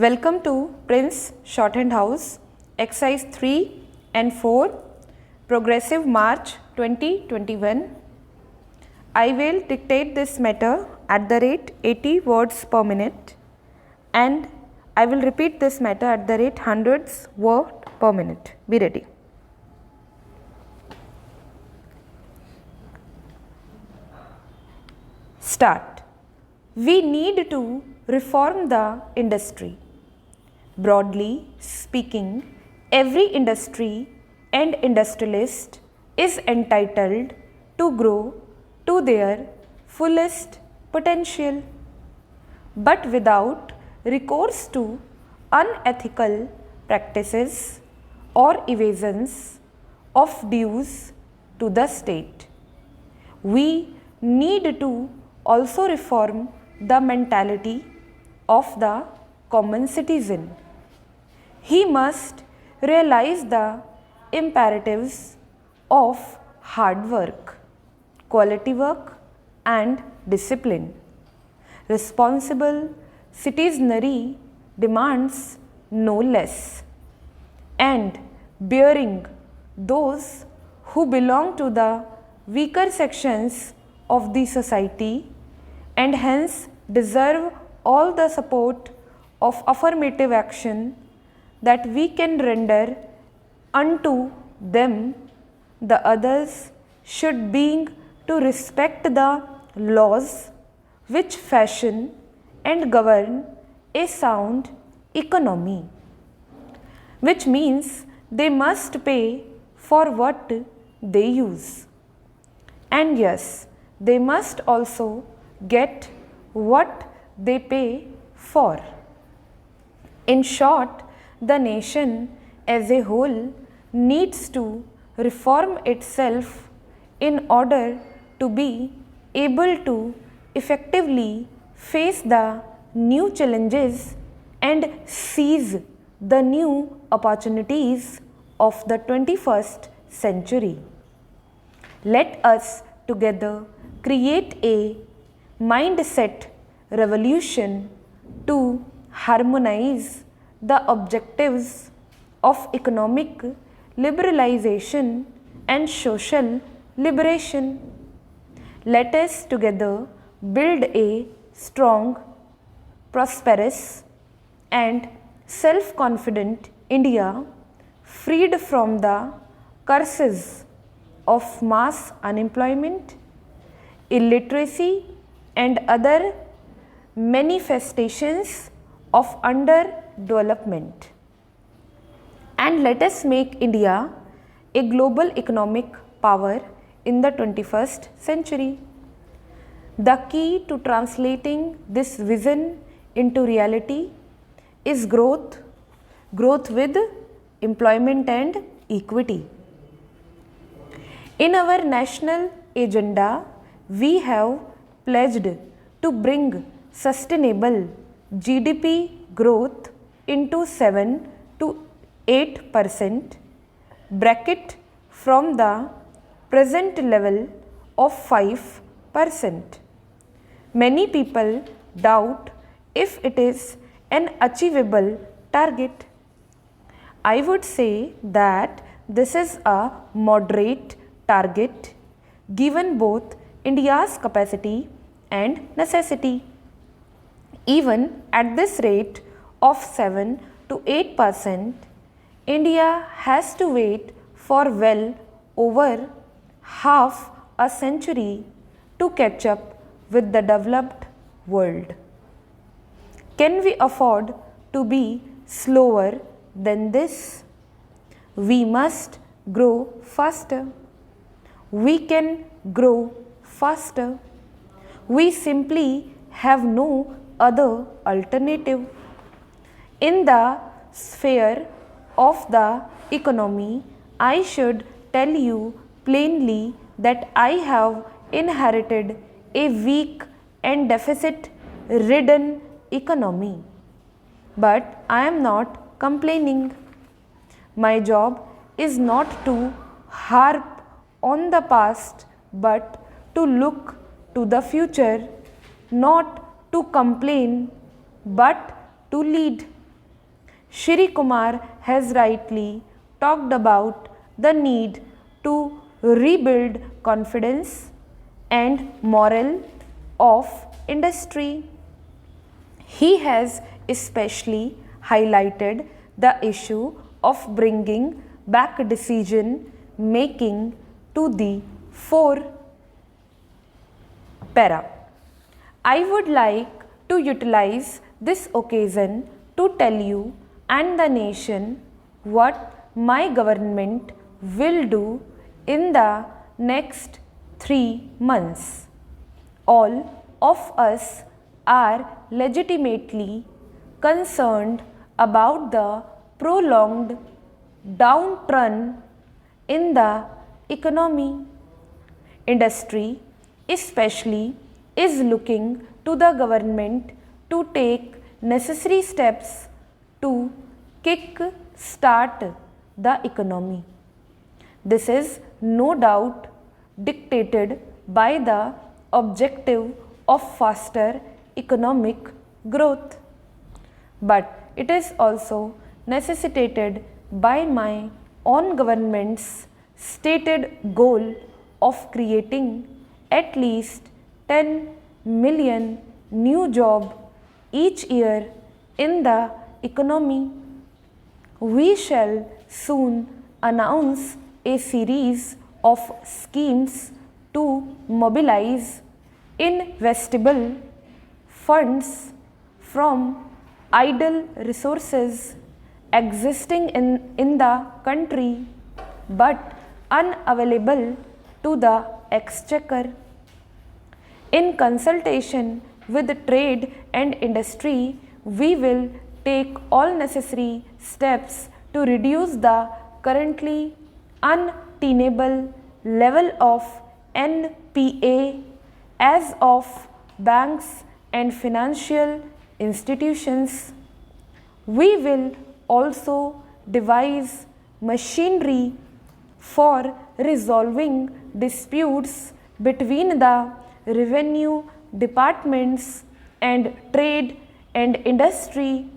Welcome to Prince Shorthand House, exercise 3 and 4, progressive March 2021. I will dictate this matter at the rate 80 words per minute and I will repeat this matter at the rate hundreds word per minute. Be ready. Start. We need to reform the industry. Broadly speaking, every industry and industrialist is entitled to grow to their fullest potential, but without recourse to unethical practices or evasions of dues to the state. We need to also reform the mentality of the common citizen. He must realize the imperatives of hard work, quality work and discipline. Responsible citizenry demands no less, and bearing those who belong to the weaker sections of the society and hence deserve all the support of affirmative action that we can render unto them, the others should being to respect the laws which fashion and govern a sound economy, which means they must pay for what they use. And yes, they must also get what they pay for. In short, the nation as a whole needs to reform itself in order to be able to effectively face the new challenges and seize the new opportunities of the 21st century. Let us together create a mindset revolution to harmonize the objectives of economic liberalization and social liberation. Let us together build a strong, prosperous and self-confident India freed from the curses of mass unemployment, illiteracy and other manifestations of underdevelopment. And let us make India a global economic power in the 21st century. The key to translating this vision into reality is growth with employment and equity. In our national agenda, we have pledged to bring sustainable GDP growth into 7 to 8% bracket from the present level of 5%. Many people doubt if it is an achievable target. I would say that this is a moderate target given both India's capacity and necessity. Even at this rate of 7 to 8%, India has to wait for well over half a century to catch up with the developed world. Can we afford to be slower than this? We must grow faster. We can grow faster. We simply have no other alternative. In the sphere of the economy, I should tell you plainly that I have inherited a weak and deficit-ridden economy. But I am not complaining. My job is not to harp on the past but to look to the future, not to complain but to lead. Shri Kumar has rightly talked about the need to rebuild confidence and morale of industry. He has especially highlighted the issue of bringing back decision making to the fore. Para. I would like to utilize this occasion to tell you and the nation what my government will do in the next 3 months. All of us are legitimately concerned about the prolonged downturn in the economy. Industry especially is looking to the government to take necessary steps to kick start the economy. This is no doubt dictated by the objective of faster economic growth, but it is also necessitated by my own government's stated goal of creating at least 10 million new jobs each year in the economy. We shall soon announce a series of schemes to mobilize investable funds from idle resources existing in the country but unavailable to the exchequer. In consultation with trade and industry, we will take all necessary steps to reduce the currently untenable level of NPA as of banks and financial institutions. We will also devise machinery for resolving disputes between the revenue departments and trade and industry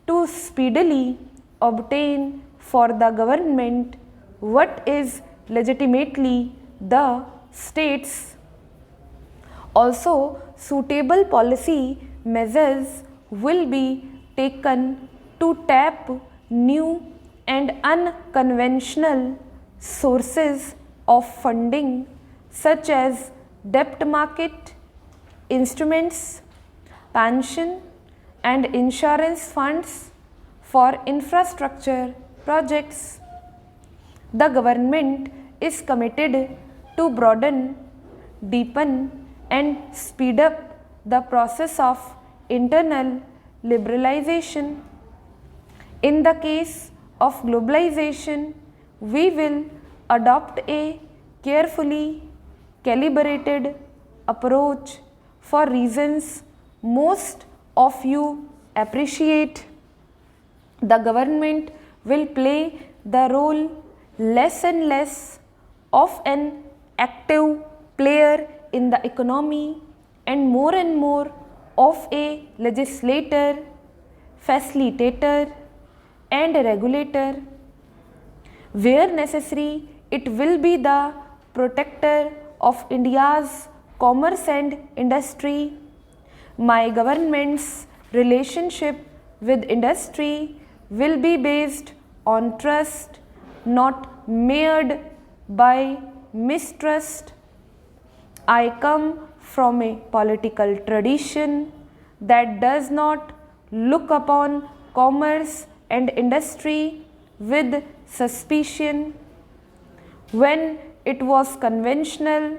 to speedily obtain for the government what is legitimately the state's. Also, suitable policy measures will be taken to tap new and unconventional sources of funding such as debt market instruments, pension and insurance funds for infrastructure projects. The government is committed to broaden, deepen and speed up the process of internal liberalization. In the case of globalization, we will adopt a carefully calibrated approach for reasons most of you appreciate. The government will play the role less and less of an active player in the economy and more of a legislator, facilitator and regulator. Where necessary, it will be the protector of India's commerce and industry. My government's relationship with industry will be based on trust, not marred by mistrust. I come from a political tradition that does not look upon commerce and industry with suspicion. When it was conventional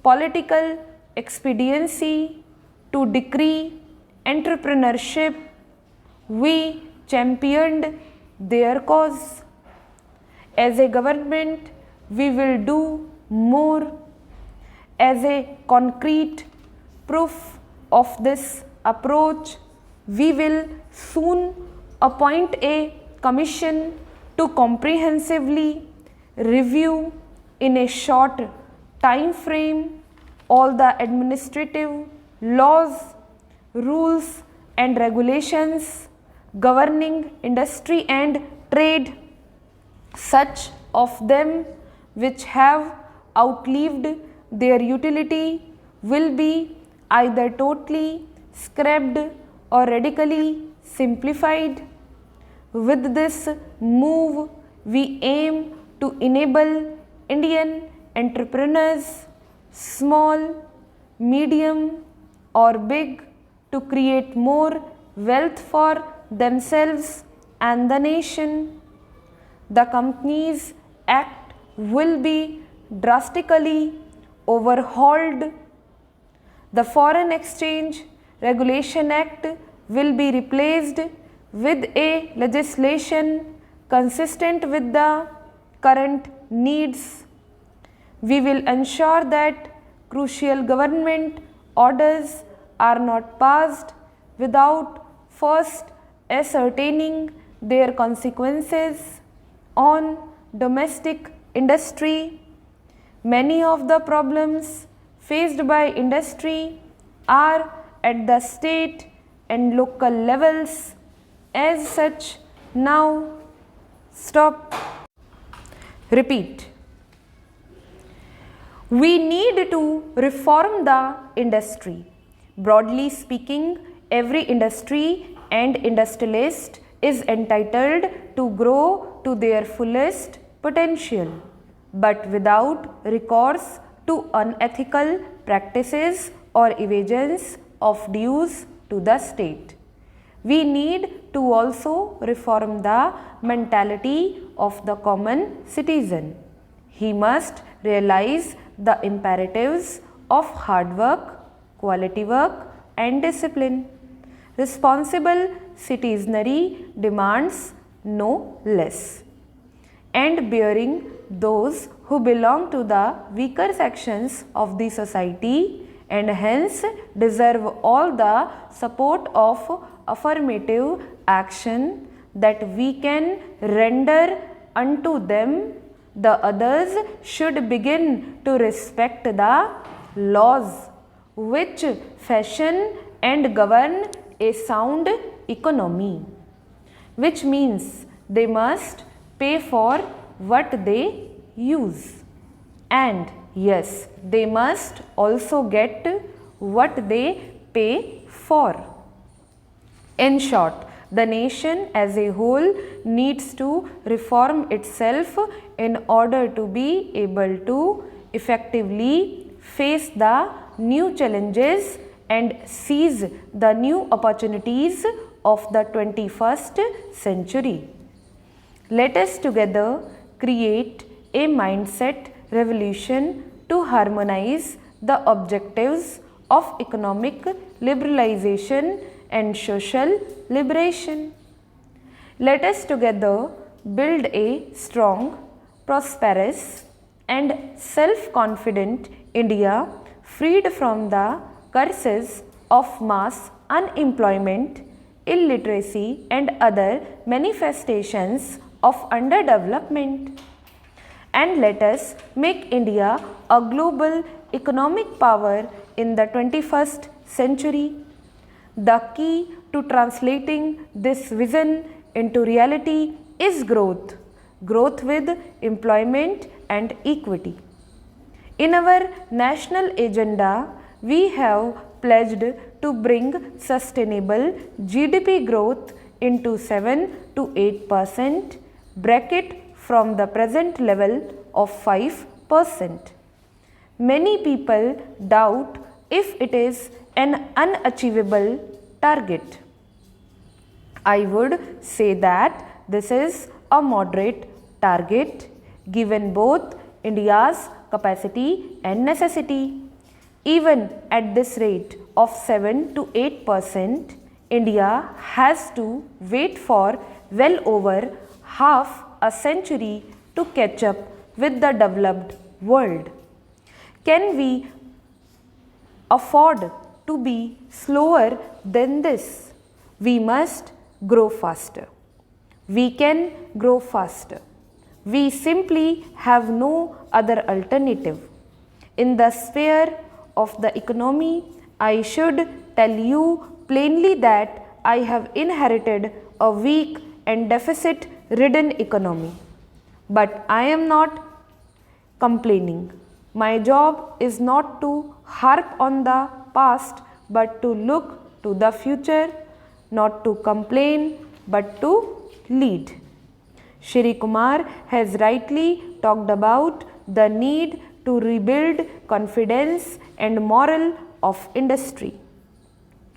political expediency to decree entrepreneurship, we championed their cause. As a government, we will do more. As a concrete proof of this approach, we will soon appoint a commission to comprehensively review in a short time frame all the administrative laws, rules and regulations governing industry and trade. Such of them which have outlived their utility will be either totally scrapped or radically simplified. With this move, we aim to enable Indian entrepreneurs, small, medium, or big, to create more wealth for themselves and the nation. The Companies Act will be drastically overhauled. The Foreign Exchange Regulation Act will be replaced with a legislation consistent with the current needs. We will ensure that crucial government orders are not passed without first ascertaining their consequences on domestic industry. Many of the problems faced by industry are at the state and local levels. As such, now stop. Repeat. We need to reform the industry. Broadly speaking, every industry and industrialist is entitled to grow to their fullest potential, but without recourse to unethical practices or evasions of dues to the state. We need to also reform the mentality of the common citizen. He must realize the imperatives of hard work, quality work, and discipline. Responsible citizenry demands no less. And bearing those who belong to the weaker sections of the society and hence deserve all the support of affirmative action that we can render unto them, the others should begin to respect the laws which fashion and govern a sound economy, which means they must pay for what they use, and yes, they must also get what they pay for. In short, the nation as a whole needs to reform itself in order to be able to effectively face the new challenges and seize the new opportunities of the 21st century. Let us together create a mindset revolution to harmonize the objectives of economic liberalization and social liberation. Let us together build a strong, prosperous, and self-confident India freed from the curses of mass unemployment, illiteracy, and other manifestations of underdevelopment. And let us make India a global economic power in the 21st century. The key to translating this vision into reality is growth, growth with employment and equity. In our national agenda, we have pledged to bring sustainable GDP growth into 7 to 8% bracket from the present level of 5%. Many people doubt if it is an unachievable target. I would say that this is a moderate target given both India's capacity and necessity. Even at this rate of 7 to 8%, India has to wait for well over half a century to catch up with the developed world. Can we afford to be slower than this? We must grow faster. We can grow faster. We simply have no other alternative. In the sphere of the economy, I should tell you plainly that I have inherited a weak and deficit-ridden economy. But I am not complaining. My job is not to harp on the past but to look to the future, not to complain but to lead. Shri Kumar has rightly talked about the need to rebuild confidence and morale of industry.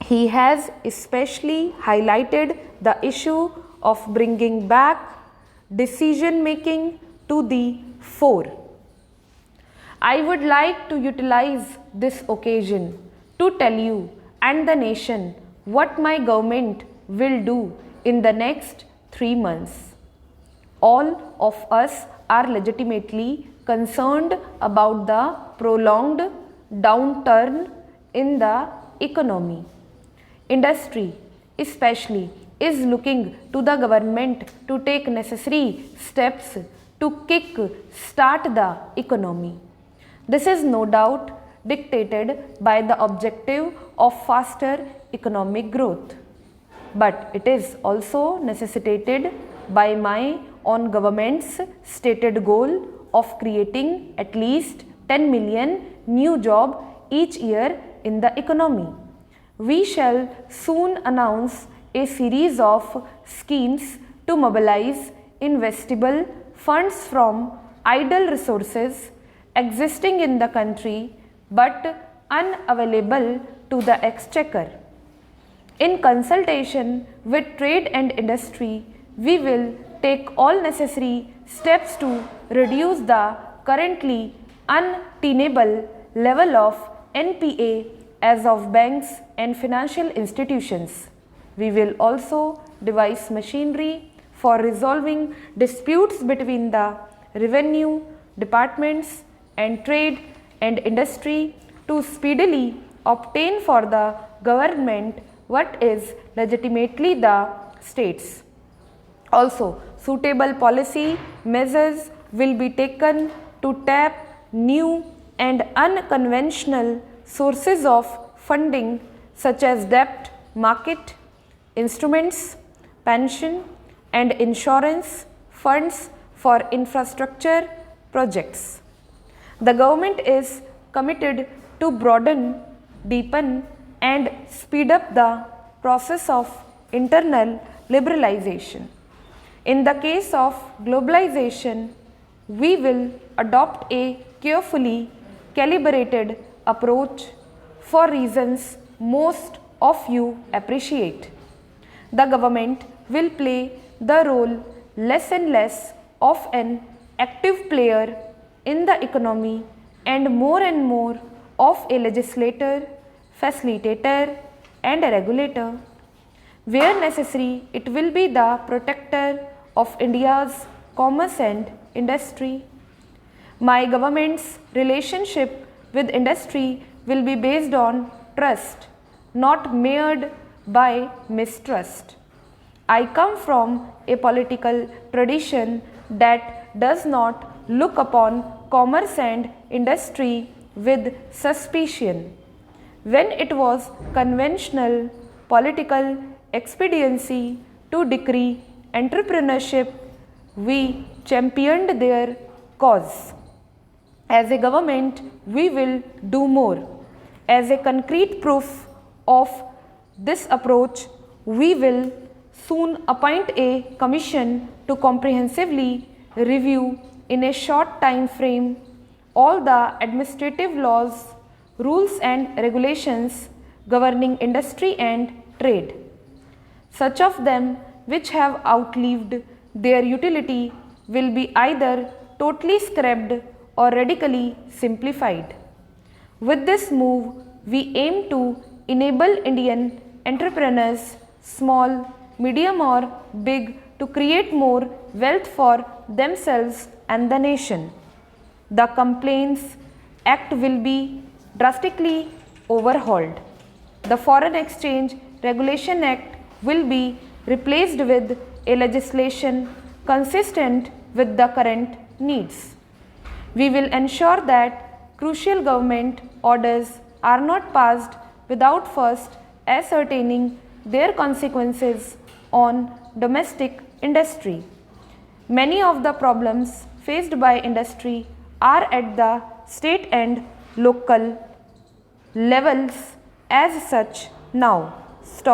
He has especially highlighted the issue of bringing back decision making to the fore. I would like to utilize this occasion to tell you and the nation what my government will do in the next 3 months. All of us are legitimately concerned about the prolonged downturn in the economy. Industry, especially, is looking to the government to take necessary steps to kick start the economy. This is no doubt dictated by the objective of faster economic growth, but it is also necessitated by my own government's stated goal of creating at least 10 million new jobs each year in the economy. We shall soon announce a series of schemes to mobilize investable funds from idle resources existing in the country but unavailable to the exchequer. In consultation with trade and industry, we will take all necessary steps to reduce the currently untenable level of NPA as of banks and financial institutions. We will also devise machinery for resolving disputes between the revenue departments and trade and industry to speedily obtain for the government what is legitimately the state's. Also, suitable policy measures will be taken to tap new and unconventional sources of funding such as debt market, instruments, pension and insurance funds for infrastructure projects. The government is committed to broaden, deepen and speed up the process of internal liberalization. In the case of globalization, we will adopt a carefully calibrated approach for reasons most of you appreciate. The government will play the role less and less of an active player in the economy and more of a legislator, facilitator and a regulator. Where necessary, it will be the protector of India's commerce and industry. My government's relationship with industry will be based on trust, not marred by mistrust. I come from a political tradition that does not look upon commerce and industry with suspicion. When it was conventional political expediency to decree entrepreneurship, we championed their cause. As a government, we will do more. As a concrete proof of this approach, we will soon appoint a commission to comprehensively review in a short time frame all the administrative laws, rules and regulations governing industry and trade. Such of them which have outlived their utility will be either totally scrapped or radically simplified. With this move, we aim to enable Indian entrepreneurs, small, medium or big, to create more wealth for themselves and the nation. The Complaints Act will be drastically overhauled. The Foreign Exchange Regulation Act will be replaced with a legislation consistent with the current needs. We will ensure that crucial government orders are not passed without first ascertaining their consequences on domestic industry. Many of the problems faced by industry are at the state and local levels as such. Now, stop.